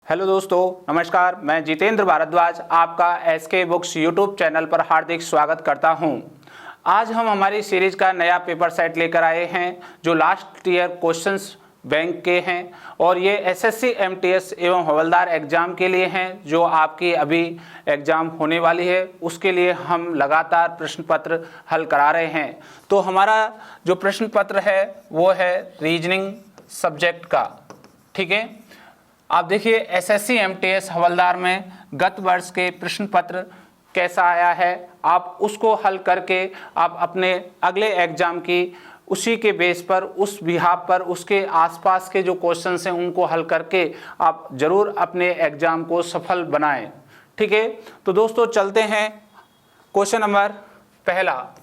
Hello दोस्तों, नमस्कार। मैं जितेंद्र भारद्वाज आपका एसके बुक्स यूट्यूब चैनल पर हार्दिक स्वागत करता हूं। आज हम हमारी सीरीज का नया पेपर सेट लेकर आए हैं जो लास्ट ईयर क्वेश्चंस बैंक के हैं और ये एसएससी एमटीएस एवं हवलदार एग्जाम के लिए हैं जो आपकी अभी एग्जाम होने वाली है। उसके लिए हम लगातार प्रश्न पत्र हल करा रहे हैं। तो हमारा जो प्रश्न पत्र है वो है रीजनिंग सब्जेक्ट का, ठीक है। आप देखिए एसएससी एमटीएस हवलदार में गत वर्ष के प्रश्न पत्र कैसा आया है, आप उसको हल करके आप अपने अगले एग्जाम की उसी के बेस पर, उस बिहाफ पर, उसके आसपास के जो क्वेश्चंस हैं उनको हल करके आप ज़रूर अपने एग्जाम को सफल बनाएं, ठीक है। तो दोस्तों चलते हैं क्वेश्चन नंबर पहला।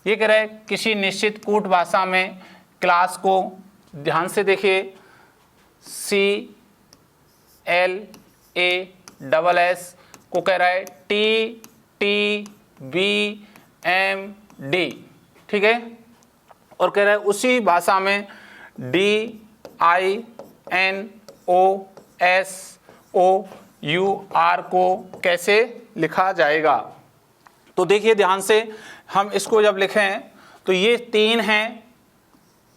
ये कह रहा है किसी निश्चित कूट भाषा में क्लास को, ध्यान से देखिए, CLASS को कह रहा है TTBMD, ठीक है। और कह रहा है उसी भाषा में DINOSOUR को कैसे लिखा जाएगा। तो देखिए ध्यान से, हम इसको जब लिखें तो ये 3 हैं,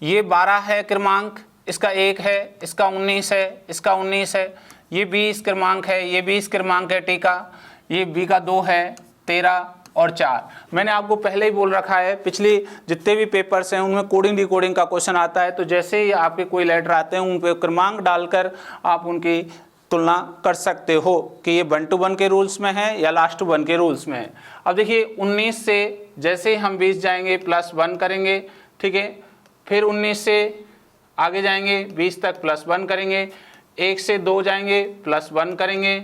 ये 12 है क्रमांक, इसका 1 है, इसका 19 है, इसका 19 है, ये 20 क्रमांक है, ये 20 क्रमांक है टी का, ये बी का 2 है, 13 और 4। मैंने आपको पहले ही बोल रखा है, पिछली जितने भी पेपर्स हैं उनमें कोडिंग डिकोडिंग का क्वेश्चन आता है, तो जैसे ही आपके कोई लेटर आते हैं उन पर क्रमांक डालकर आप उनकी तुलना कर सकते हो कि ये 1 to 1 के रूल्स में है या लास्ट टू 1 के रूल्स में है। अब देखिए 19 से जैसे ही हम 20 जाएंगे +1 करेंगे, ठीक है। फिर 19 से आगे जाएंगे 20 तक +1 करेंगे, 1 से 2 जाएंगे +1 करेंगे,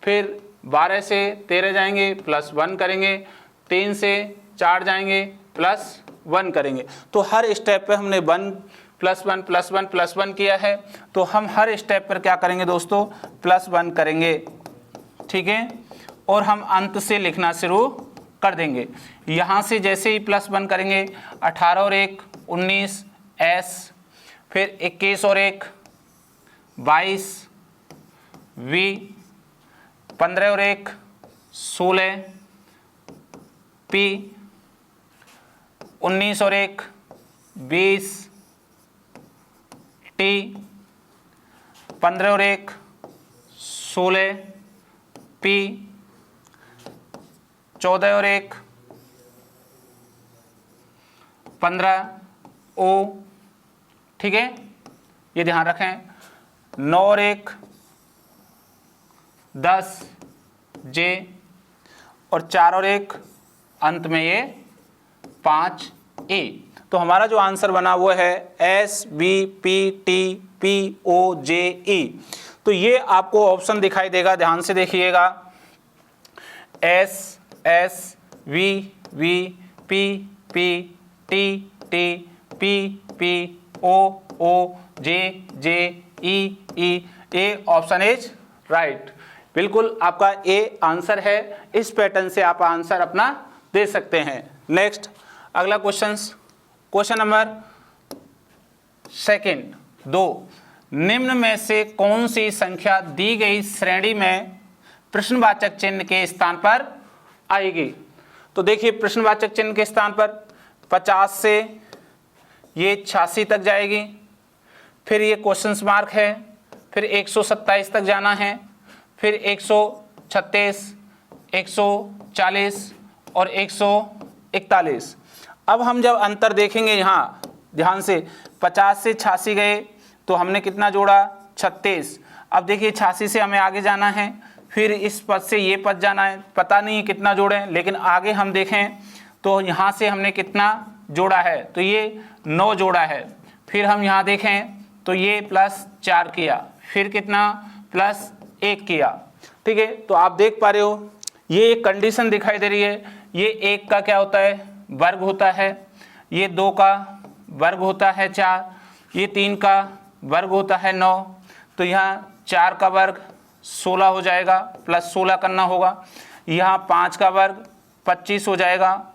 फिर 12 से 13 जाएंगे +1 करेंगे, 3 से 4 जाएंगे +1 करेंगे। तो हर स्टेप पे हमने 1 +1 +1 +1 किया है, तो हम हर स्टेप पर क्या करेंगे दोस्तों, +1 करेंगे, ठीक है। और हम अंत से लिखना शुरू कर देंगे। यहाँ से जैसे ही +1 करेंगे 18 और 1 19 S, फिर 21 और 1 22 V, 15 और 1 16 P, 19 और 1 20 T, 15 और 1 16 P, 14 और 1 15 O, ठीक है। ये ध्यान रखें। 9 और 1 10 J, और 4 और 1 अंत में ये 5 E। तो हमारा जो आंसर बना वो है SBPTPOJE। तो ये आपको ऑप्शन दिखाई देगा, ध्यान से देखिएगा, SSVVPPTPPOOJJEE। A option is right. बिल्कुल आपका ए आंसर है। इस पैटर्न से आप आंसर अपना दे सकते हैं। नेक्स्ट अगला क्वेश्चन नंबर 2। निम्न में से कौन सी संख्या दी गई श्रेणी में प्रश्नवाचक चिन्ह के स्थान पर आएगी। तो देखिए प्रश्नवाचक चिन्ह के स्थान पर 50 से ये 86 तक जाएगी, फिर ये क्वेश्चन मार्क है, फिर 127 तक जाना है, फिर 136 140 और 141। अब हम जब अंतर देखेंगे यहाँ ध्यान से, 50 से 86 गए तो हमने कितना जोड़ा, 36। अब देखिए 86 से हमें आगे जाना है, फिर इस पद से ये पद जाना है, पता नहीं कितना जोड़े, लेकिन आगे हम देखें तो यहाँ से हमने कितना जोड़ा है, तो ये 9 जोड़ा है। फिर हम यहाँ देखें तो ये +4 किया, फिर कितना +1 किया, ठीक है। तो आप देख पा रहे हो ये एक कंडीशन दिखाई दे रही है। ये 1 का क्या होता है, वर्ग होता है, ये 2 का वर्ग होता है 4, ये 3 का वर्ग होता है 9, तो यहाँ 4 का वर्ग 16 हो जाएगा, +16 करना होगा। यहाँ 5 का वर्ग 25 हो जाएगा,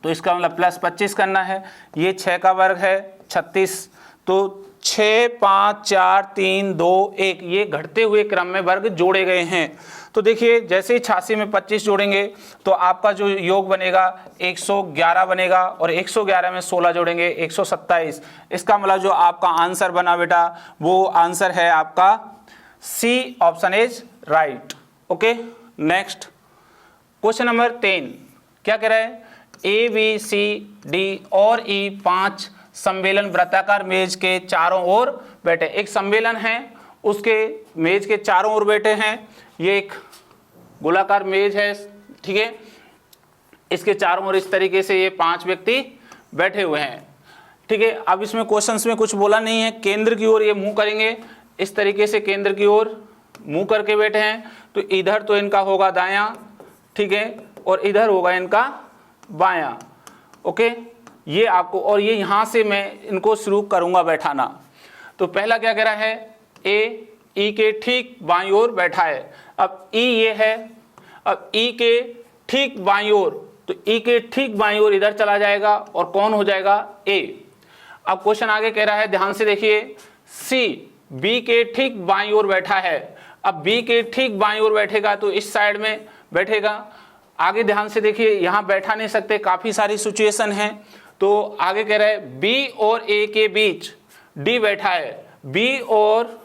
तो इसका मतलब +25 करना है। ये 6 का वर्ग है 36, तो 6, 5, 4, 3, 2, 1 ये घटते हुए क्रम में वर्ग जोड़े गए हैं। तो देखिए जैसे ही 86 में 25 जोड़ेंगे तो आपका जो योग बनेगा 111 बनेगा, और 111 में 16 जोड़ेंगे 127। इसका मतलब जो आपका आंसर बना बेटा वो आंसर है आपका C, option is right. Okay, next question number 3 क्या कह रहा है, ए बी सी डी और ई 5 सम्मेलन वृत्ताकार मेज के चारों ओर बैठे। एक सम्मेलन है, उसके मेज के चारों ओर बैठे हैं। ये एक गोलाकार मेज है, ठीक है, इसके चारों ओर इस तरीके से ये 5 व्यक्ति बैठे हुए हैं, ठीक है। अब इसमें क्वेश्चंस में कुछ बोला नहीं है, केंद्र की ओर ये मुंह करेंगे, इस तरीके से केंद्र की ओर मुंह करके बैठे हैं। तो इधर तो इनका होगा दायां, ठीक है, और इधर होगा इनका बायां। ओके, ये आपको, और ये यहां से मैं इनको शुरू करूंगा बैठाना। तो पहला क्या कह रहा है, ए ई के ठीक बाईं ओर बैठा है। अब ई ये है, अब ई के ठीक बाईं ओर, तो ई के ठीक बाईं ओर इधर चला जाएगा और कौन हो जाएगा, ए। अब क्वेश्चन आगे कह रहा है, ध्यान से देखिए, सी बी के ठीक बाईं ओर बैठा है। अब बी के ठीक बाईं ओर बैठेगा तो इस साइड में बैठेगा। आगे ध्यान से देखिए, यहाँ बैठा नहीं सकते, काफी सारी सिचुएशन है। तो आगे कह रहा है बी और ए के बीच डी बैठा है। बी और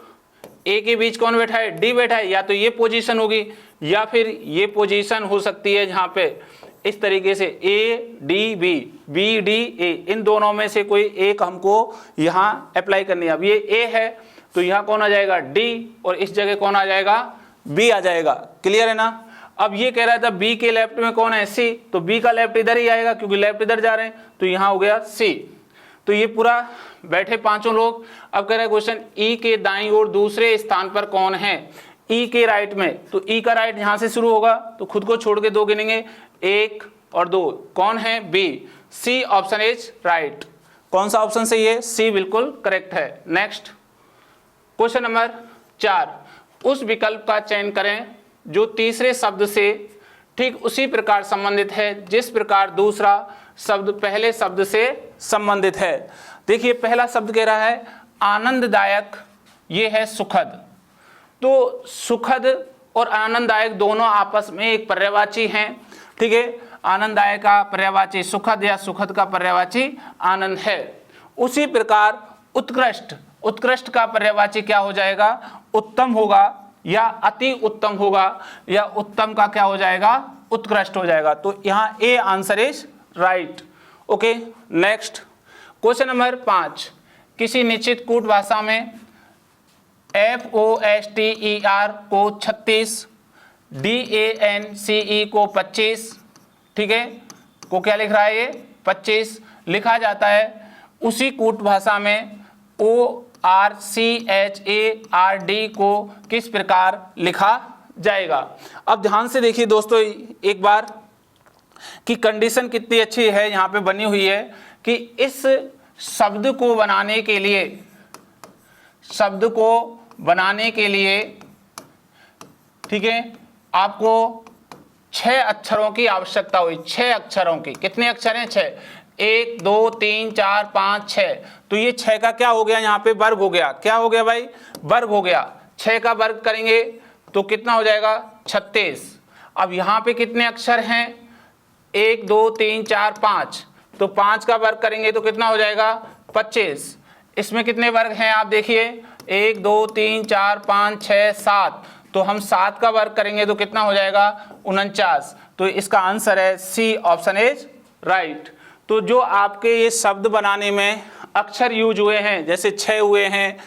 ए के बीच कौन बैठा है, डी बैठा है। या तो ये पोजीशन होगी या फिर ये पोजीशन हो सकती है, जहाँ पे इस तरीके से A D B, B D A, इन दोनों में से कोई एक हमको यहाँ अप्लाई करनी है। अब ये ए है तो यहाँ कौन आ जाएगा, डी, और इस जगह कौन आ जाएगा, बी आ जाएगा। क्लियर है ना। अब ये कह रहा था बी के लेफ्ट में कौन है, सी, तो बी का लेफ्ट इधर ही आएगा क्योंकि लेफ्ट इधर जा रहे हैं, तो यहाँ हो गया सी। तो ये पूरा बैठे पांचों लोग। अब कह रहा है क्वेश्चन, ई के दाईं ओर दूसरे स्थान पर कौन है, ई के राइट में, तो ई का राइट यहाँ से शुरू होगा, तो खुद को छोड़ के 2 गिनेंगे, 1 और 2, कौन है, B. C option is right. कौन सा ऑप्शन सही है, सी बिल्कुल करेक्ट है। नेक्स्ट क्वेश्चन नंबर 4, उस विकल्प का चयन करें जो तीसरे शब्द से ठीक उसी प्रकार संबंधित है जिस प्रकार दूसरा शब्द पहले शब्द से संबंधित है। देखिए पहला शब्द कह रहा है आनंददायक, ये है सुखद। तो सुखद और आनंददायक दोनों आपस में एक पर्यायवाची हैं, ठीक है। आनंददायक का पर्यायवाची सुखद या सुखद का पर्यायवाची आनंद है। उसी प्रकार उत्कृष्ट, उत्कृष्ट का पर्यायवाची क्या हो जाएगा, उत्तम होगा या अति उत्तम होगा, या उत्तम का क्या हो जाएगा, उत्कृष्ट हो जाएगा। तो यहाँ A answer is right. Okay, next question number 5, किसी निश्चित कूट भाषा में FOSTER को 36, DANCE को 25, ठीक है, को क्या लिख रहा है, ये 25 लिखा जाता है। उसी कूट भाषा में ORCHARD को किस प्रकार लिखा जाएगा। अब ध्यान से देखिए दोस्तों एक बार कि कंडीशन कितनी अच्छी है यहाँ पे बनी हुई है कि इस शब्द को बनाने के लिए, ठीक है, आपको 6 अक्षरों की आवश्यकता हुई। 6 अक्षरों की, कितने अक्षर हैं, 6, 1 2 3 4 5 6। तो ये 6 का क्या हो गया, यहाँ पे वर्ग हो गया। क्या हो गया भाई, वर्ग हो गया। 6 का वर्ग करेंगे तो कितना हो जाएगा, 36। अब यहाँ पे कितने अक्षर हैं, 1 2 3 4 5, तो 5 का वर्ग करेंगे तो कितना हो जाएगा, 25। इसमें कितने वर्ग हैं आप देखिए, 1 2 3 4 5 6 7, तो हम 7 का वर्ग करेंगे तो कितना हो जाएगा, 49। तो इसका आंसर है सी, ऑप्शन इज राइट। तो जो आपके ये शब्द बनाने में अक्षर यूज हुए हैं, जैसे 6 हुए हैं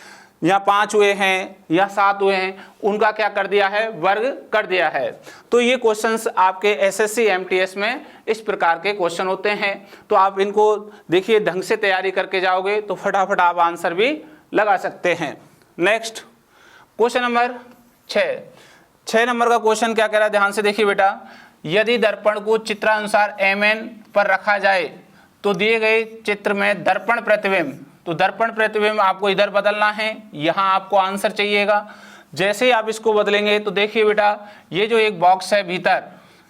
या 5 हुए हैं या 7 हुए हैं, उनका क्या कर दिया है, वर्ग कर दिया है। तो ये क्वेश्चंस आपके SSC MTS में इस प्रकार के क्वेश्चन होते हैं। तो आप इनको देखिए ढंग से तैयारी करके जाओगे तो फटाफट आप आंसर भी लगा सकते हैं। नेक्स्ट क्वेश्चन नंबर 6 नंबर का क्वेश्चन क्या कह रहा है, ध्यान से देखिए बेटा। यदि दर्पण को चित्रानुसार MN पर रखा जाए तो दिए गए चित्र में दर्पण प्रतिबिंब, तो दर्पण प्रतिबिंब आपको इधर बदलना है, यहाँ आपको आंसर चाहिएगा। जैसे ही आप इसको बदलेंगे तो देखिए बेटा, ये जो एक बॉक्स है भीतर,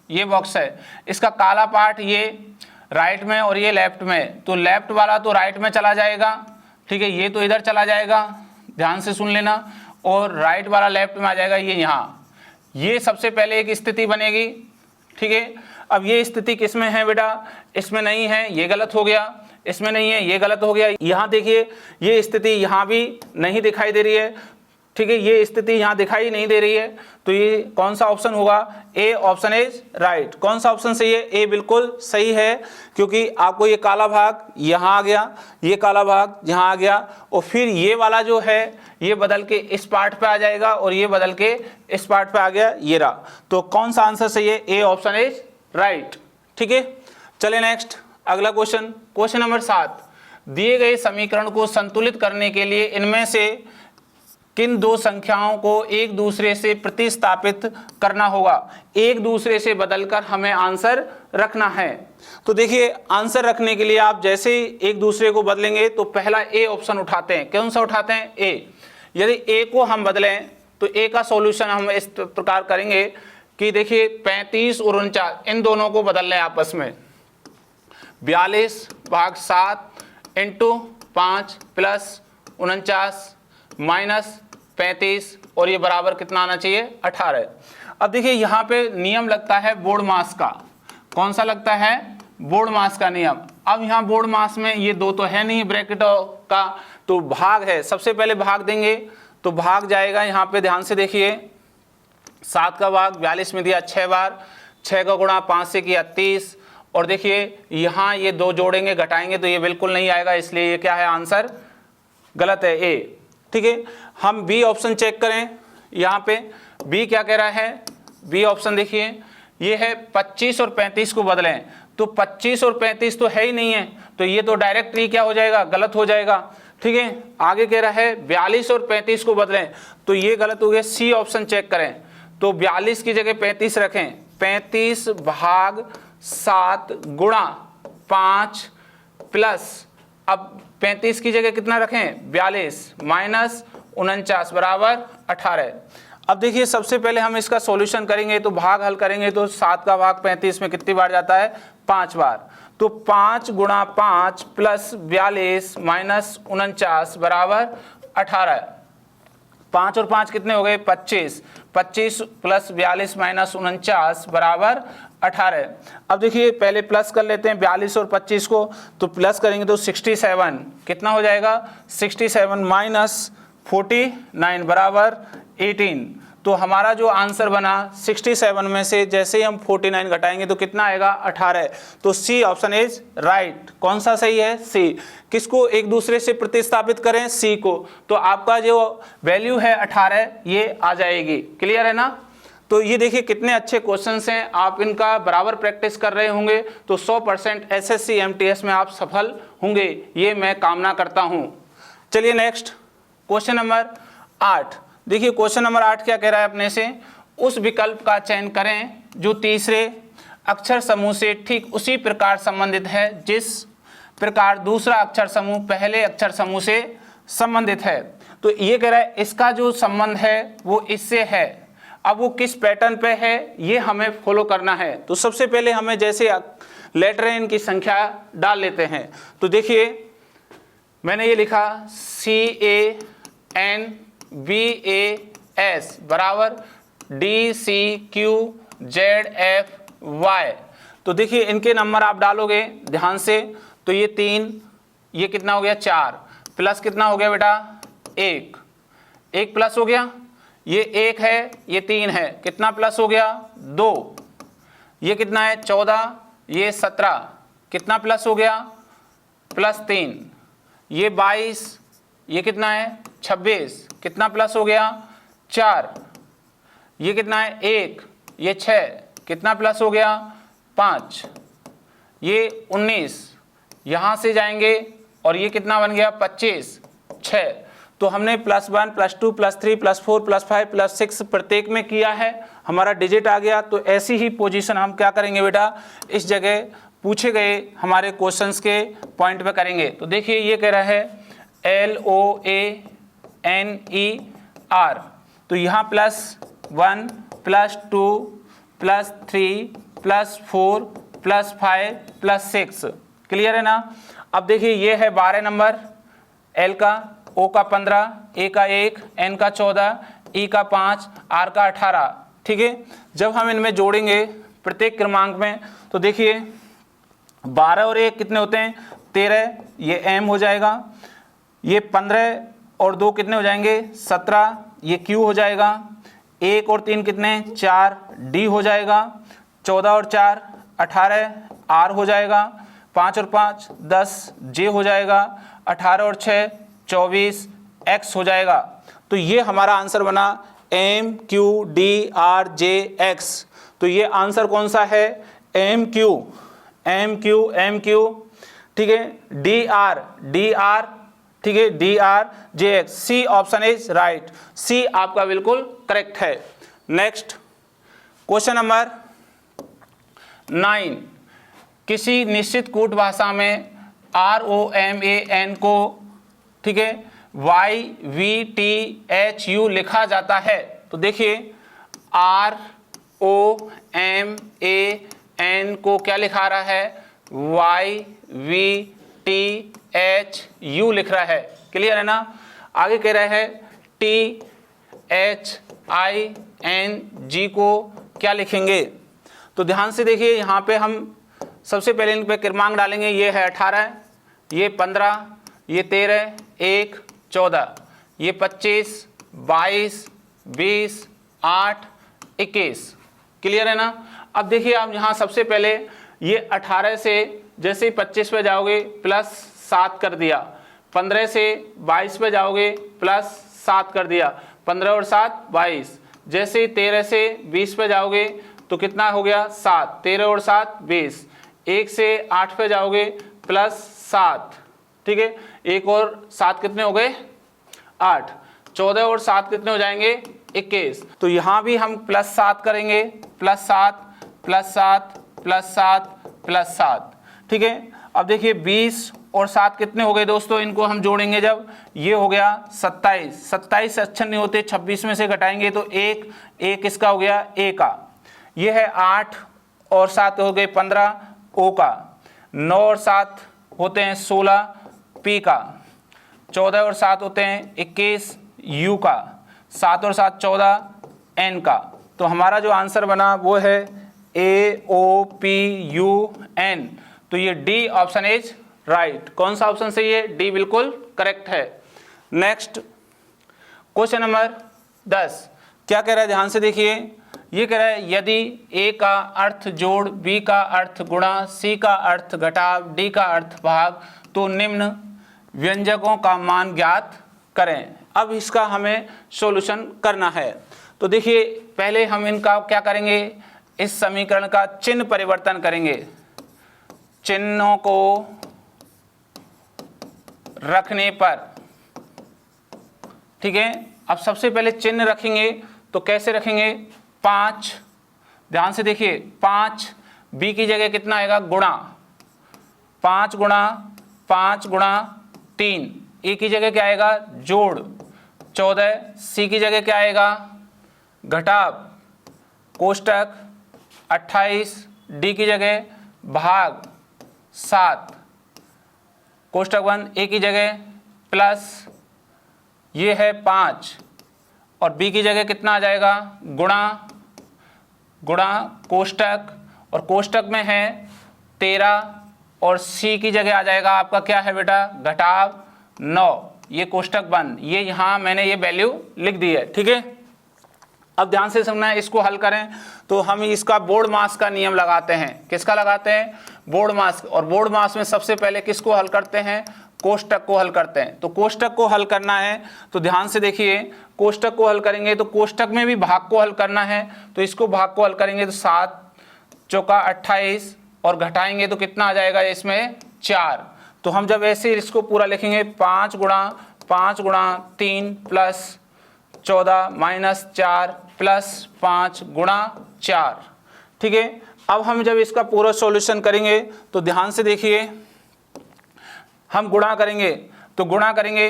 ये बॉक्स है, इसका काला पार्ट ये राइट में और ये लेफ्ट में, तो लेफ्ट वाला तो राइट में चला जाएगा, ठीक है, ये तो इधर चला जाएगा, ध्यान से सुन लेना, और राइट वाला लेफ्ट में आ जाएगा, ये यहाँ। ये सबसे पहले एक स्थिति बनेगी, ठीक है। अब ये स्थिति किस में है बेटा, इसमें नहीं है, ये गलत हो गया, इसमें नहीं है, ये गलत हो गया। यहाँ देखिए ये स्थिति यहाँ भी नहीं दिखाई दे रही है, ठीक है, ये स्थिति यहाँ दिखाई नहीं दे रही है, तो ये कौन सा ऑप्शन होगा, ए ऑप्शन इज राइट। कौन सा ऑप्शन सही है, ए बिल्कुल सही है, क्योंकि आपको ये काला भाग यहाँ आ गया, ये काला भाग यहाँ आ गया, और फिर ये वाला जो है ये बदल के इस पार्ट पे आ जाएगा, और ये बदल के इस पार्ट पे आ गया, ये रहा। तो कौन सा आंसर सही है, ए ऑप्शन इज राइट, ठीक है। चले नेक्स्ट, अगला क्वेश्चन, क्वेश्चन नंबर 7। दिए गए समीकरण को संतुलित करने के लिए इनमें से किन दो संख्याओं को एक दूसरे से प्रतिस्थापित करना होगा। एक दूसरे से बदलकर हमें आंसर रखना है। तो देखिए आंसर रखने के लिए आप जैसे ही एक दूसरे को बदलेंगे तो पहला ए ऑप्शन उठाते हैं। कौन सा उठाते हैं, ए। यदि ए को हम बदलें तो ए का सॉल्यूशन हम इस प्रकार करेंगे कि देखिए 35 और 49 इन दोनों को बदल लें आपस में। 42/7 × 5 + 49 - 35 और ये बराबर कितना आना चाहिए, 18। अब देखिए यहाँ पे नियम लगता है बोर्ड मास का। कौन सा लगता है, बोर्ड मास का नियम। अब यहाँ बोर्ड मास में ये दो तो है नहीं ब्रैकेट का, तो भाग है। सबसे पहले भाग देंगे तो भाग जाएगा, यहाँ पे ध्यान से देखिए 7 का भाग 42 में दिया 6 बार, 6 का गुणा 5 से किया 30, और देखिए यहाँ ये दो जोड़ेंगे घटाएंगे तो ये बिल्कुल नहीं आएगा, इसलिए ये क्या है, आंसर गलत है, ए, ठीक है। हम बी ऑप्शन चेक करें, यहाँ पे बी क्या कह रहा है, बी ऑप्शन देखिए ये है 25 और 35 को बदलें, तो 25 और 35 तो है ही नहीं है, तो ये तो डायरेक्टली क्या हो जाएगा, गलत हो जाएगा, ठीक है। आगे कह रहा है 42 और 35 को बदलें, तो ये गलत हो गया। सी ऑप्शन चेक करें तो 42 की जगह 35 रखें, 35/7 × 5 प्लस, अब 35 की जगह कितना रखें, 42 - 49 बराबर 18। अब देखिए सबसे पहले हम इसका सॉल्यूशन करेंगे तो भाग हल करेंगे तो 7 का भाग 35 में कितनी बार जाता है, 5 बार, तो 5 × 5 + 42 - 49 बराबर 18। 5 और 5 कितने हो गए, 25, 25 + 42 - 49 बराबर 18। अब देखिए पहले प्लस कर लेते हैं 42 और 25 को, तो प्लस करेंगे तो 67 कितना हो जाएगा, 67 - 49 बराबर 18। तो हमारा जो आंसर बना 67 में से जैसे ही हम 49 घटाएंगे तो कितना आएगा, 18। तो सी ऑप्शन इज राइट। कौन सा सही है, सी। किसको एक दूसरे से प्रतिस्थापित करें, सी को, तो आपका जो वैल्यू है 18 ये आ जाएगी। क्लियर है ना। तो ये देखिए कितने अच्छे क्वेश्चंस हैं, आप इनका बराबर प्रैक्टिस कर रहे होंगे तो 100% एसएससी एमटीएस में आप सफल होंगे, ये मैं कामना करता हूं। चलिए नेक्स्ट क्वेश्चन नंबर 8। देखिए क्वेश्चन नंबर 8 क्या कह रहा है अपने से, उस विकल्प का चयन करें जो तीसरे अक्षर समूह से ठीक उसी प्रकार संबंधित है जिस प्रकार दूसरा अक्षर समूह पहले अक्षर समूह से संबंधित है। तो ये कह रहा है इसका जो संबंध है वो इससे है। अब वो किस पैटर्न पे है ये हमें फॉलो करना है। तो सबसे पहले हमें जैसे लेटर है इनकी संख्या डाल लेते हैं। तो देखिए मैंने ये लिखा CANBAS बराबर DCQZFY। तो देखिए इनके नंबर आप डालोगे ध्यान से, तो ये 3, ये कितना हो गया 4, प्लस कितना हो गया बेटा 1 प्लस हो गया, ये 1 है, ये 3 है, कितना प्लस हो गया 2, ये कितना है 14, ये 17, कितना प्लस हो गया +3, ये 22, ये कितना है 26, कितना प्लस हो गया 4, ये कितना है 1, ये 6, कितना प्लस हो गया 5, ये 19, यहाँ से जाएंगे और ये कितना बन गया 25, 6। तो हमने +1 +2 +3 +4 +5 +6 प्रत्येक में किया है, हमारा डिजिट आ गया। तो ऐसी ही पोजीशन हम क्या करेंगे बेटा, इस जगह पूछे गए हमारे क्वेश्चंस के पॉइंट पे करेंगे। तो देखिए ये कह रहा है LOANER, तो यहाँ +1 +2 +3 +4 +5 +6, क्लियर है ना। अब देखिए ये है 12 नंबर, L का, O का 15, A का 1, N का 14, E का 5, R का 18। ठीक है, जब हम इनमें जोड़ेंगे प्रत्येक क्रमांक में तो देखिए 12 और 1 कितने होते हैं 13, ये M हो जाएगा। ये 15 और 2 कितने हो जाएंगे 17, ये Q हो जाएगा। 1 और 3 कितने 4, D हो जाएगा। 14 और 4 18, R हो जाएगा। 5 और 5 10, J हो जाएगा। 18 और 6 24, X हो जाएगा। तो ये हमारा आंसर बना M Q D R J X। तो ये आंसर कौन सा है M Q, ठीक है, D R, ठीक है, D R J X। C option is right, C आपका बिल्कुल करेक्ट है। नेक्स्ट क्वेश्चन नंबर 9, किसी निश्चित कूट भाषा में ROMAN को, ठीक है, YVTHU लिखा जाता है। तो देखिए ROMAN को क्या लिखा रहा है YVTHU लिख रहा है, क्लियर है ना। आगे कह रहा है THING को क्या लिखेंगे। तो ध्यान से देखिए, यहाँ पे हम सबसे पहले इन पे क्रमांक डालेंगे। ये है 18, ये 15, ये 13, 1 14, ये 25 22 20 8 21, क्लियर है ना। अब देखिए आप यहाँ सबसे पहले ये 18 से जैसे ही 25 पे जाओगे प्लस 7 कर दिया, 15 से 22 पे जाओगे प्लस 7 कर दिया, 15 और 7 22। जैसे ही 13 से 20 पे जाओगे तो कितना हो गया 7, 13 और 7 20। 1 से 8 पे जाओगे प्लस 7, ठीक है, 1 और 7 कितने हो गए 8, 14 और 7 कितने हो जाएंगे 21। तो यहाँ भी हम प्लस 7 करेंगे, प्लस 7 प्लस 7 प्लस 7 प्लस 7, ठीक है। अब देखिए 20 और 7 कितने हो गए दोस्तों, इनको हम जोड़ेंगे जब, ये हो गया 27। 27 अक्षर नहीं होते, 26 में से घटाएंगे तो एक इसका हो गया A का। ये है 8 और 7 हो गए 15 O का। 9 और 7 होते हैं 16 P का। 14 और 7 होते हैं 21 U का। 7 और 7 14 N का। तो हमारा जो आंसर बना वो है AOPUN। तो ये डी ऑप्शन इज राइट। कौन सा ऑप्शन सही है, डी बिल्कुल करेक्ट है। नेक्स्ट क्वेश्चन नंबर 10 क्या कह रहा है, ध्यान से देखिए। ये कह रहा है यदि ए का अर्थ जोड़, बी का अर्थ गुणा, सी का अर्थ घटाव, डी का अर्थ भाग, तो निम्न व्यंजकों का मान ज्ञात करें। अब इसका हमें सॉल्यूशन करना है। तो देखिए पहले हम इनका क्या करेंगे, इस समीकरण का चिन्ह परिवर्तन करेंगे। चिन्हों को रखने पर, ठीक है। अब सबसे पहले चिन्ह रखेंगे तो कैसे रखेंगे, 5, ध्यान से देखिए 5, बी की जगह कितना आएगा गुणा, 5 गुणा 5 गुणा 3, ए की जगह क्या आएगा जोड़, 14, सी की जगह क्या आएगा घटाव, कोष्टक 28, डी की जगह भाग 7, कोष्टक बंद, ए की जगह प्लस ये है 5 और बी की जगह कितना आ जाएगा गुणा, गुणा कोष्टक और कोष्टक में है 13 और सी की जगह आ जाएगा आपका क्या है बेटा घटाव 9, ये कोष्टक बंद। ये यहाँ मैंने ये वैल्यू लिख दी है, ठीक है। अब ध्यान से समझना है, इसको हल करें तो हम इसका बोर्ड मास का नियम लगाते हैं। किसका लगाते हैं, बोर्ड मास। और बोर्ड मास में सबसे पहले किसको हल करते हैं, कोष्टक को हल करते हैं। तो कोष्टक को हल करना है तो ध्यान से देखिए, कोष्टक को हल करेंगे तो कोष्टक में भी भाग को हल करना है। तो इसको भाग को हल करेंगे तो 7 चौका 28 और घटाएंगे तो कितना आ जाएगा इसमें 4। तो हम जब ऐसे इसको पूरा लिखेंगे 5 गुणा 3 प्लस 14 माइनस 4 प्लस 5 गुणा 4, ठीक है। अब हम जब इसका पूरा सॉल्यूशन करेंगे तो ध्यान से देखिए, हम गुणा करेंगे तो गुणा करेंगे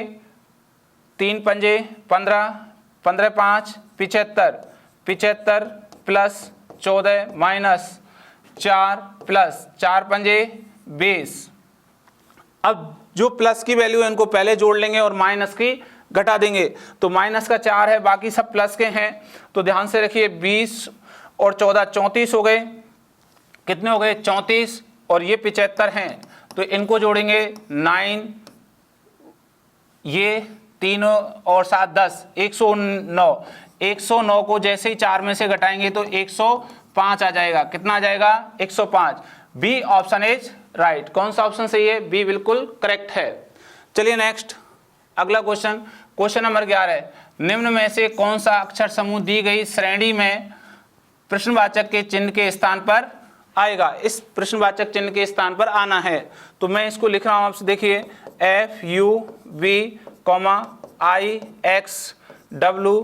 3 पंजे 15, 15 5 75, 75 प्लस 14 माइनस 4 प्लस 4 पंजे 20। अब जो प्लस की वैल्यू है इनको पहले जोड़ लेंगे और माइनस की घटा देंगे। तो माइनस का 4 है, बाकी सब प्लस के हैं। तो ध्यान से रखिए 20 और 14 34 हो गए। कितने हो गए? 34। और ये 75 हैं, तो इनको जोड़ेंगे 9, ये 3 और 7 10, 109। 109 को जैसे ही 4 में से घटाएंगे तो 105 आ जाएगा। कितना आ जाएगा? 105। B option is right. कौन सा ऑप्शन सही है? बी बिल्कुल करेक्ट है। चलिए नेक्स्ट, अगला क्वेश्चन, क्वेश्चन नंबर 11। निम्न में से कौन सा अक्षर समूह दी गई श्रेणी में प्रश्नवाचक के चिन्ह के स्थान पर आएगा? इस प्रश्नवाचक चिन्ह के स्थान पर आना है। तो मैं इसको लिख रहा हूं आपसे, देखिए FUV, IX W,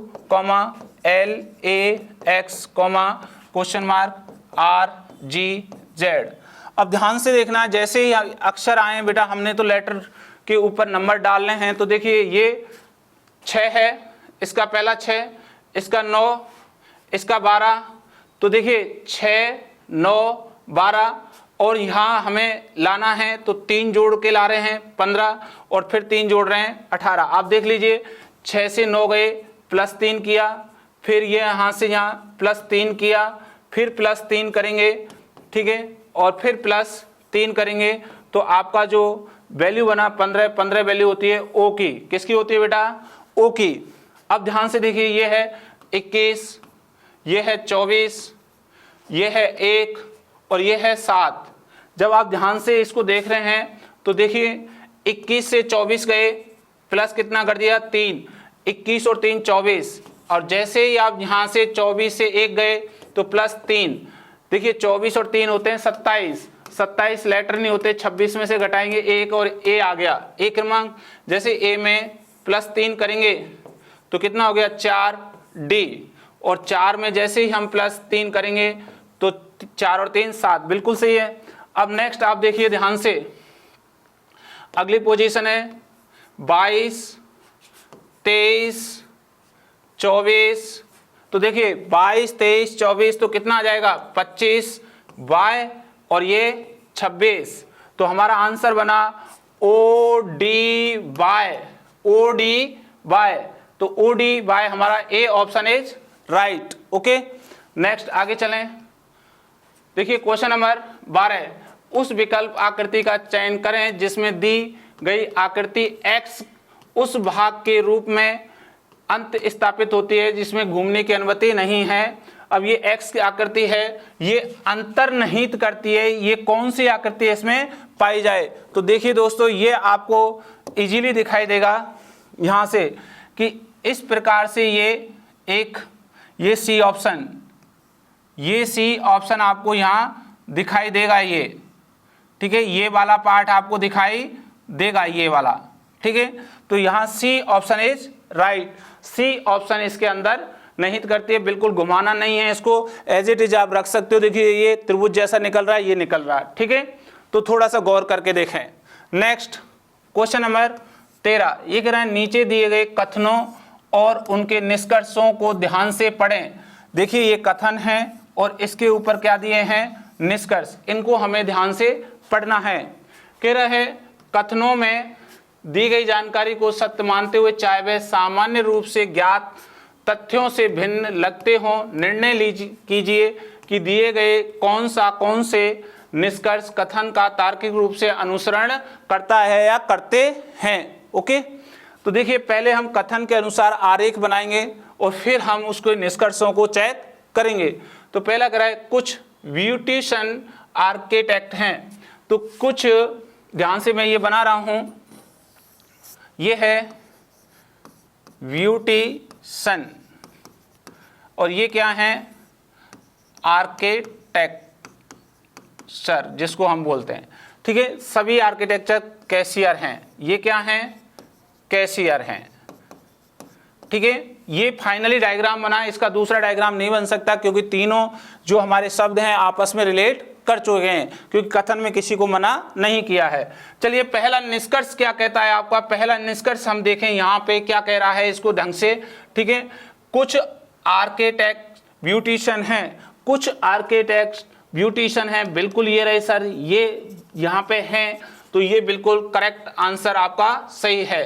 LAX, question mark RGZ। अब ध्यान से देखना, जैसे ही अक्षर आए बेटा, हमने तो लेटर के ऊपर नंबर डालने हैं। तो देखिए ये 6 है, इसका पहला 6, इसका 9, इसका 12। तो देखिए 6, 9, 12 और यहाँ हमें लाना है तो 3 जोड़ के ला रहे हैं 15 और फिर 3 जोड़ रहे हैं 18। आप देख लीजिए 6 से 9 गए, प्लस 3 किया, फिर ये यहाँ से यहाँ प्लस 3 किया, फिर प्लस 3 करेंगे, ठीक है, और फिर प्लस 3 करेंगे। तो आपका जो वैल्यू बना 15, 15 वैल्यू होती है ओ की। किसकी होती है बेटा? ओ की। अब ध्यान से देखिए, ये है 21, ये है 24, ये है 1 और ये है 7। जब आप ध्यान से इसको देख रहे हैं तो देखिए 21 से 24 गए, प्लस कितना कर दिया? 3। 21 और 3 24। और जैसे ही आप यहाँ से 24 से 1 गए तो प्लस 3। देखिए 24 और 3 होते हैं 27। 27 लेटर नहीं होते, 26 में से घटाएंगे 1 और ए आ गया, ए क्रमांक। जैसे ए में प्लस 3 करेंगे तो कितना हो गया? 4D। और 4 में जैसे ही हम प्लस 3 करेंगे तो 4 और 3 7। बिल्कुल सही है। अब नेक्स्ट आप देखिए ध्यान से, अगली पोजीशन है 22, 23, 24। तो देखिए 22, 23, 24 तो कितना आ जाएगा? 25 Y और ये 26। तो हमारा आंसर बना ODY। ODY, तो ODY हमारा A option is right. Okay, next आगे चलें। देखिए क्वेश्चन नंबर 12। उस विकल्प आकृति का चयन करें जिसमें दी गई आकृति X उस भाग के रूप में अंत स्थापित होती है जिसमें घूमने की अनुमति नहीं है। अब ये X की आकृति है, ये अंतर्निहित करती है। ये कौन सी आकृति है इसमें पाई जाए? तो देखिए दोस्तों, ये आपको इजीली दिखाई देगा यहाँ से कि इस प्रकार से ये सी ऑप्शन, ये सी ऑप्शन आपको यहाँ दिखाई देगा, ये ठीक है, ये वाला पार्ट आपको दिखाई देगा, ये वाला, ठीक है। तो यहाँ C option is right. C option इसके अंदर निहित करती है, बिल्कुल घुमाना नहीं है इसको, एज इट इज आप रख सकते हो। देखिए ये त्रिभुज जैसा निकल रहा है, ये निकल रहा है, ठीक है। तो थोड़ा सा गौर करके देखें। नेक्स्ट क्वेश्चन नंबर 13, ये कह रहे हैं नीचे दिए गए कथनों और उनके निष्कर्षों को ध्यान से पढ़ें। देखिए ये कथन है और इसके ऊपर क्या दिए हैं? निष्कर्ष। इनको हमें ध्यान से पढ़ना है। कह रहे हैं कथनों में दी गई जानकारी को सत्य मानते हुए चाहे वह सामान्य रूप से ज्ञात तथ्यों से भिन्न लगते हों, निर्णय कीजिए कि दिए गए कौन से निष्कर्ष कथन का तार्किक रूप से अनुसरण करता है या करते हैं। ओके, तो देखिए पहले हम कथन के अनुसार आरेख बनाएंगे और फिर हम उसके निष्कर्षों को चेक करेंगे। तो पहला कह रहा है कुछ ब्यूटिशियन आर्किटेक्ट हैं। तो कुछ, ध्यान से मैं ये बना रहा हूं, ये है ब्यूटिशियन और ये क्या है? आर्किटेक्चर जिसको हम बोलते हैं, ठीक है। सभी आर्किटेक्चर कैशियर हैं। ये क्या हैं? कैशियर हैं, ठीक है। ये फाइनली डायग्राम बना, इसका दूसरा डायग्राम नहीं बन सकता क्योंकि तीनों जो हमारे शब्द हैं आपस में रिलेट कर चुके हैं, क्योंकि कथन में किसी को मना नहीं किया है। चलिए पहला निष्कर्ष क्या कहता है आपका? पहला निष्कर्ष हम देखें यहाँ पे क्या कह रहा है, इसको ढंग से, ठीक है। कुछ आर्किटेक्ट ब्यूटिशियन हैं, कुछ आर्किटेक्ट ब्यूटिशियन हैं, बिल्कुल ये रहे सर, ये यहाँ पे हैं। तो ये बिल्कुल करेक्ट आंसर आपका सही है।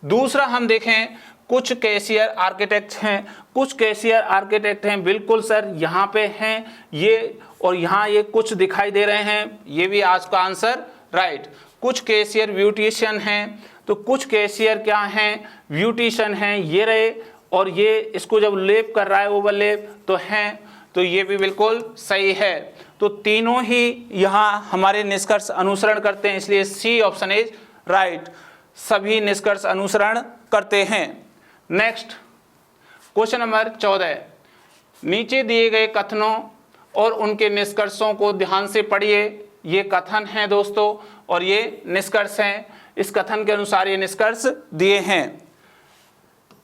दूसरा हम देखें, कुछ कैशियर आर्किटेक्ट हैं, कुछ कैशियर आर्किटेक्ट हैं, बिल्कुल सर यहाँ पे हैं ये, और यहाँ ये कुछ दिखाई दे रहे हैं, ये भी आज का आंसर राइट। कुछ कैशियर ब्यूटिशियन हैं, तो कुछ कैशियर क्या हैं, ब्यूटिशियन हैं, ये रहे, और ये इसको जब लेप कर रहा है ओवरलेप तो हैं, तो ये भी बिल्कुल सही है। तो तीनों ही यहाँ हमारे निष्कर्ष अनुसरण करते हैं, इसलिए सी ऑप्शन इज राइट, सभी निष्कर्ष अनुसरण करते हैं। नेक्स्ट क्वेश्चन नंबर 14, नीचे दिए गए कथनों और उनके निष्कर्षों को ध्यान से पढ़िए। ये कथन हैं दोस्तों और ये निष्कर्ष हैं, इस कथन के अनुसार ये निष्कर्ष दिए हैं।